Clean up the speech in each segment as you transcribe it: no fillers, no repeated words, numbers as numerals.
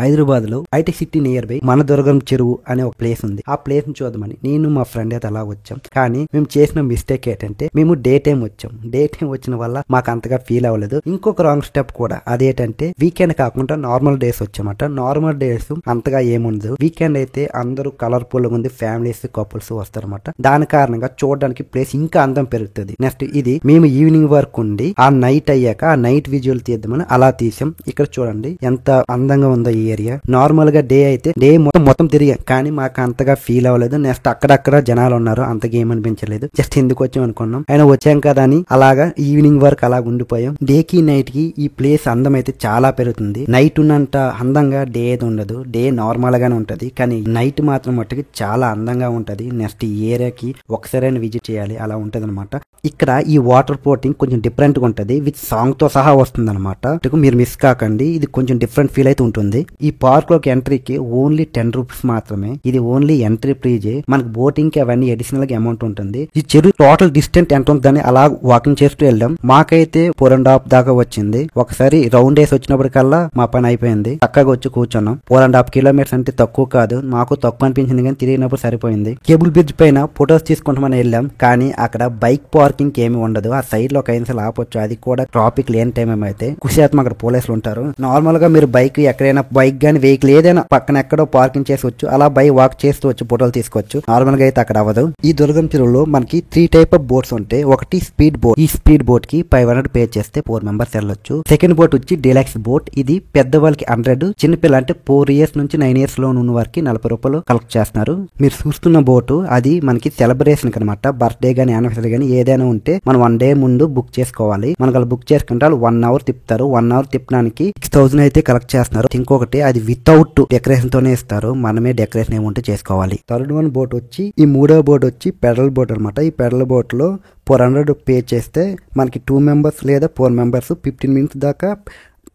హైదరాబాద్ లో IT city near by మన దుర్గం చెరువు అనే ఒక ప్లేస్ ఉంది. ఆ ప్లేస్ ని చూద్దామని నేను మా ఫ్రెండ్ అయితే అలా వచ్చాం. కానీ మేము చేసిన మిస్టేక్ ఏంటంటే మేము డే టైం వచ్చాం. డే టైం వచ్చిన వల్ల మాకు అంతగా ఫీల్ అవ్వలేదు. ఇంకొక రాంగ్ స్టెప్ కూడా అదేంటంటే వీకెండ్ కాకుండా నార్మల్ డేస్ వచ్చామట. నార్మల్ డేస్ అంతగా ఏముండదు. వీకెండ్ అయితే అందరూ కలర్ఫుల్ గా ఉంది, ఫ్యామిలీస్ కపుల్స్ వస్తారన్నమాట. దాని కారణంగా చూడడానికి ప్లేస్ ఇంకా అందం పెరుగుతుంది. నెక్స్ట్ ఇది మేము ఈవినింగ్ వరకు ఉండి ఆ నైట్ అయ్యాక ఆ నైట్ విజువల్ తీద్దామని అలా తీసాం. ఇక్కడ చూడండి ఎంత అందంగా ఉందో ఈ ఏరియా. నార్మల్ గా డే అయితే డే మొత్తం తిరిగాం, కానీ మాకు అంతగా ఫీల్ అవ్వలేదు. నెక్స్ట్ అక్కడక్కడ జనాలు ఉన్నారు, అంతగా ఏమనిపించలేదు. జస్ట్ ఎందుకు వచ్చాం అనుకున్నాం, అయినా వచ్చాం కదా అని అలాగా ఈవినింగ్ వరకు అలా ఉండిపోయాం. డే కి నైట్ కి ఈ ప్లేస్ అందం అయితే చాలా పెరుగుతుంది. నైట్ ఉన్నంత అందంగా డే అయితే ఉండదు. డే నార్మల్ గానే ఉంటది, కానీ నైట్ మాత్రం మట్టుకి చాలా అందంగా ఉంటది. నెక్స్ట్ ఈ ఏరియాకి ఒకసారి విజిట్ చేయాలి, అలా ఉంటది అనమాట. ఇక్కడ ఈ వాటర్ ఫ్లోటింగ్ కొంచెం డిఫరెంట్ గా ఉంటది, విత్ సాంగ్ తో సహా వస్తుంది అనమాట. మీరు మిస్ కాకండి, ఇది కొంచెం డిఫరెంట్ ఫీల్ అయితే ఉంటుంది. ఈ పార్క్ లోకి ఎంట్రీకి ఓన్లీ 10 రూపీస్ మాత్రమే. ఇది ఓన్లీ ఎంట్రీ ప్రీజే. మనకు బోటింగ్ కి అవన్నీ అడిషనల్ గా అమౌంట్ ఉంటుంది. ఈ చెరువు టోటల్ డిస్టెన్స్ ఎంత ఉంటుందని అలా వాకింగ్ చేస్తూ వెళ్ళాం. మాకైతే 4.5 దాకా వచ్చింది. ఒకసారి రౌండ్ వేసి వచ్చినప్పటికల్లా మా పని అయిపోయింది. చక్కగా వచ్చి కూర్చున్నాం. 4.5 కిలోమీటర్స్ అంటే తక్కువ కాదు, మాకు తక్కువ అనిపించింది, కానీ తిరిగినప్పుడు సరిపోయింది. కేబుల్ బ్రిడ్జ్ పైన ఫొటోస్ తీసుకుంటామని వెళ్ళాం, కానీ అక్కడ బైక్ పార్కింగ్ ఏమి ఉండదు. ఆ సైడ్ లో కైన్సల్ ఆపొచ్చు, అది కూడా ట్రాఫిక్ లేని టైం ఏమైతే. కుశాతం అక్కడ పోలీసులు ఉంటారు. నార్మల్ గా మీరు బైక్ ఎక్కడైనా బైక్ గానీ వెహికల్ ఏదైనా పక్కన ఎక్కడో పార్కింగ్ చేసుకోవచ్చు, అలా వాక్ చేస్తూ వచ్చి ఫోటోలు తీసుకోవచ్చు. నార్మల్ గా అయితే అక్కడ అవ్వదు. ఈ దుర్గం చెరువులో మనకి 3 టైప్ ఆఫ్ బోట్స్ ఉంటాయి. ఒకటి స్పీడ్ బోట్. ఈ స్పీడ్ బోట్ కి 500 పే చేస్తే 4 మెంబర్స్ వెళ్ళొచ్చు. సెకండ్ బోట్ వచ్చి డీలక్స్ బోట్. ఇది పెద్దవాళ్ళకి 100, చిన్నపిల్ల అంటే 4 ఇయర్స్ నుంచి 9 ఇయర్స్ లో ఉన్న వారికి 40 రూపాయలు కలెక్ట్ చేస్తున్నారు. మీరు చూస్తున్న బోటు అది మనకి సెలబ్రేషన్ అనమాట. బర్త్డే గానీ యానివర్సరీ గానీ ఏదైనా ఉంటే మనం 1 డే ముందు బుక్ చేసుకోవాలి. మనకు అలా బుక్ చేసుకుంటే 1 అవర్ తిప్పుతారు. 1 అవర్ తిప్పడానికి 6000 అయితే కలెక్ట్ చేస్తున్నారు. ఇంకొకటి అది వితౌట్ డెకరేషన్ తోనే ఇస్తారు, మనమే డెకరేషన్ ఏముంటే చేసుకోవాలి. థర్డ్ వన్ బోట్ వచ్చి ఈ మూడో బోట్ వచ్చి పెడల్ బోట్ అనమాట. ఈ పెడల్ బోట్ లో 400 పే చేస్తే మనకి 2 మెంబర్స్ లేదా 4 మెంబర్స్ 15 మినిట్స్ దాకా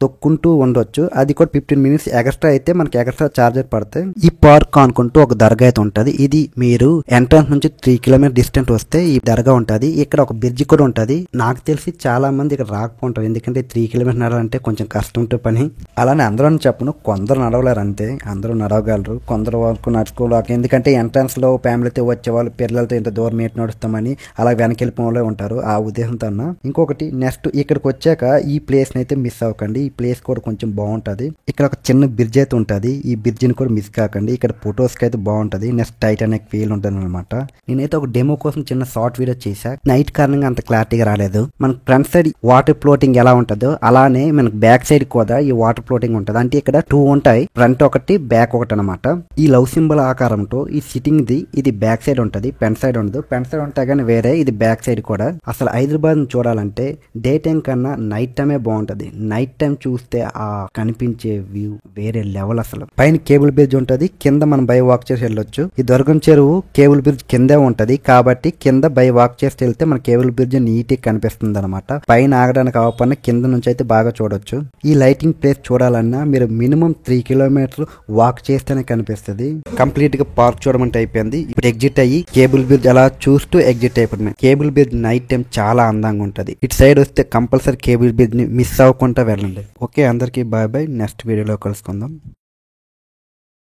తొక్కుంటూ ఉండొచ్చు. అది కూడా 15 మినిట్స్ ఎక్స్ట్రా అయితే మనకి ఎక్స్ట్రా చార్జెస్ పడతాయి. ఈ పార్క్ అనుకుంటూ ఒక దర్గా అయితే ఉంటది. ఇది మీరు ఎంట్రన్స్ నుంచి 3 కిలోమీటర్ డిస్టెన్స్ వస్తే ఈ దర్గా ఉంటది. ఇక్కడ ఒక బ్రిడ్జ్ కూడా ఉంటది. నాకు తెలిసి చాలా మంది ఇక్కడ రాకపోంటారు, ఎందుకంటే 3 కిలోమీటర్ నడవాలంటే కొంచెం కష్టం ఉంటే పని. అలానే అందరూ చెప్పను, కొందరు నడవలేరు అంతే, అందరూ నడవగలరు, కొందరు వరకు నడుచుకోలేక. ఎందుకంటే ఎంట్రన్స్ లో ఫ్యామిలీతో వచ్చేవాళ్ళు పిల్లలతో ఇంత దూరం ఏంటి నడుస్తామని అలా వెనక్కి వెళ్ళిపోలే ఉంటారు. ఆ ఉద్దేశంతో ఇంకొకటి నెక్స్ట్ ఇక్కడికి వచ్చాక ఈ ప్లేస్ అయితే మిస్ అవ్వకండి. ఈ ప్లేస్ కూడా కొంచెం బాగుంటది. ఇక్కడ ఒక చిన్న బ్రిడ్జ్ అయితే ఉంటది. ఈ బ్రిడ్జ్ ని కూడా మిస్ కాకండి. ఇక్కడ ఫొటోస్ కి అయితే బాగుంటది. నెక్స్ట్ టైటానిక్ ఫీల్ ఉంటుంది అనమాట. నేనైతే ఒక డెమో కోసం చిన్న షార్ట్ వీడియో చేశా. నైట్ కారణంగా అంత క్లారిటీగా రాలేదు. మనకు ఫ్రంట్ సైడ్ వాటర్ ఫ్లోటింగ్ ఎలా ఉంటుందో అలానే మనకు బ్యాక్ సైడ్ కూడా ఈ వాటర్ ఫ్లోటింగ్ ఉంటది. అంటే ఇక్కడ 2 ఉంటాయి, ఫ్రంట్ ఒకటి బ్యాక్ ఒకటి అనమాట. ఈ లవ్ సింబల్ ఆకారంతో ఈ సిట్టింగ్ ది ఇది బ్యాక్ సైడ్ ఉంటది, ఫ్రంట్ సైడ్ ఉండదు. ఫ్రంట్ సైడ్ ఉంటాయి కానీ వేరే, ఇది బ్యాక్ సైడ్ కూడా. అసలు హైదరాబాద్ చూడాలంటే డే టైం కన్నా నైట్ టైమే బాగుంటది. నైట్ టైం చూస్తే ఆ కనిపించే వ్యూ వేరే లెవెల్. అసలు పైన కేబుల్ బ్రిడ్జ్ ఉంటది, కింద మనం బై వాక్ చేసి వెళ్ళొచ్చు. ఈ దుర్గం చెరువు కేబుల్ బ్రిడ్జ్ కిందే ఉంటది, కాబట్టి కింద బై వాక్ చేసి వెళ్తే మన కేబుల్ బ్రిడ్జ్ నీట్ గా కనిపిస్తుంది అనమాట. పైన ఆగడానికి అవ్వకుండా కింద నుంచి అయితే బాగా చూడొచ్చు. ఈ లైటింగ్ ప్లేస్ చూడాలన్నా మీరు మినిమం 3 కిలోమీటర్లు వాక్ చేస్తేనే కనిపిస్తుంది. కంప్లీట్ గా పార్క్ చూడమంటే అయిపోయింది. ఇప్పుడు ఎగ్జిట్ అయ్యి కేబుల్ బ్రిడ్జ్ అలా చూస్తూ ఎగ్జిట్ అయిపోయింది. కేబుల్ బ్రిడ్జ్ నైట్ టైం చాలా అందంగా ఉంటది. ఇటు సైడ్ వస్తే కంపల్సరీ కేబుల్ బ్రిడ్జ్ ని మిస్ అవ్వకుండా వెళ్ళండి. ఓకే, అందరికీ బాయ్ బాయ్. నెక్స్ట్ వీడియోలో కలుసుకుందాం.